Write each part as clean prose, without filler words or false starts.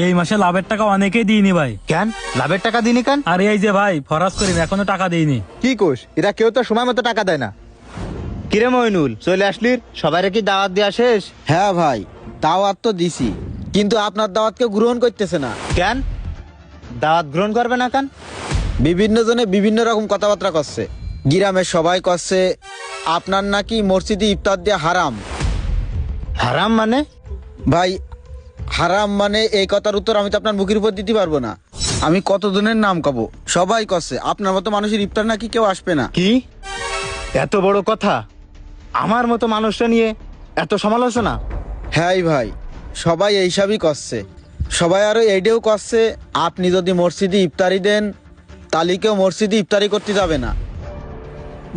এই মাসে লাভের টাকা অনেকেই দিইনি ভাই। কেন লাভের টাকা দিনি কেন? আর এই যে ভাই ফরাজ করিম এখনো টাকা দিইনি। কি কোষ, এরা কেউ তো সময় মতো টাকা দেয় না। কিরে মইনুল, চলে আসলি? সবাইরে কি দাওয়াত দেওয়া শেষ? হ্যাঁ ভাই, দাওয়াত তো দিছি, কিন্তু আপনার দাওয়াত কেউ গ্রহণ করতেছে না। কেন দাওয়াত গ্রহণ করবে না কেন? বিভিন্ন জনে বিভিন্ন রকম কথাবার্তা করছে। গ্রামের সবাই করছে আপনার নাকি মসজিদে ইফতার দেওয়া হারাম। হারাম মানে? ভাই, হারাম মানে এই কথার উত্তর আমি তো আপনার মুখের উপর দিতে পারবো না। আমি কতজনের নাম কব, সবাই করছে আপনার মতো মানুষের ইফতার নাকি কেউ আসবে না। কি এত বড় কথা? আমার মতো মানুষটা নিয়ে এত সমালোচনা? হ্যাঁ ভাই, সবাই এইসবই করছে। সবাই আরো এইটাও করছে আপনি যদি মসজিদে ইফতারি দেন তাহলে কেউ মসজিদে ইফতারি করতে যাবে না।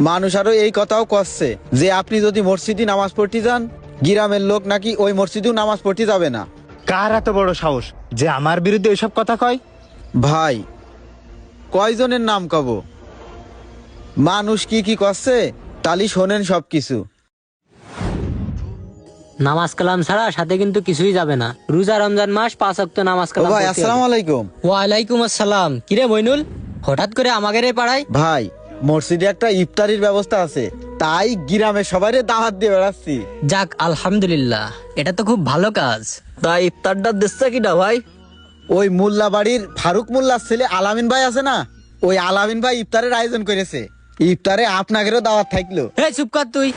মানুষ আরো এই কথাও করছে যে আপনি যদি মসজিদে নামাজ পড়তে যান গ্রামের লোক নাকি ওই মসজিদেও নামাজ পড়তে যাবে না। কার এত বড় সাহস যে আমার বিরুদ্ধে এসব কথা কয়? ভাই, কয়জনের নাম কব? মানুষ কি কি করছে তালি শোনেন সবকিছু। নামাজ কালাম ছাড়া সাথে কিন্তু কিছুই যাবে না। রোজা রমজান মাস 5 ওয়াক্ত নামাজ ও কালাম ভাই, পড়তে হবে। আসসালামু আলাইকুম। ওয়ালাইকুম আসসালাম। কিরে মইনুল, হঠাৎ করে আমাদের এই পাড়ায়? ভাই, মসজিদে একটা ইফতারির ব্যবস্থা আছে, তাই গ্রামে সবাইরে দাওয়াত দিয়ে বেড়াচ্ছি। যাক আলহামদুলিল্লাহ, এটা তো খুব ভালো কাজ। তা ইফতারটা দিচ্ছে কিনা ভাই? ওই মোল্লা বাড়ির ফারুক মোল্লার ছেলে আলামিন ভাই আছে না, ওই আলামিন ভাই ইফতারের আয়োজন করেছে। ইফতারে আপনাদেরও দাওয়াত থাকলো। এই চুপ কর তুই।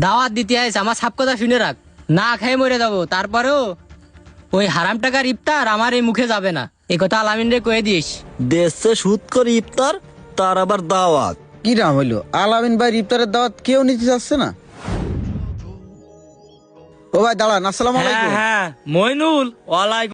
দাওয়াত দিতে আইস, আমার সব কথা শুনে রাখ। না খেয়ে মরে যাবো, তারপরেও ওই হারাম টাকার ইফতার আমার এই মুখে যাবে না, এই কথা আলামিন রে কয়ে দিস। দেশে সুদ করে ইফতার, তার আবার দাওয়াত। কি নাম হইলো? আলামিন ভাই ইফতারের দাওয়াত কেউ নিতে চাচ্ছে না। ও ভাই দাঁড়ান, আসসালামু হ্যাঁ আলাইকুম। হ্যাঁ মইনুল, ওয়ালাইকুম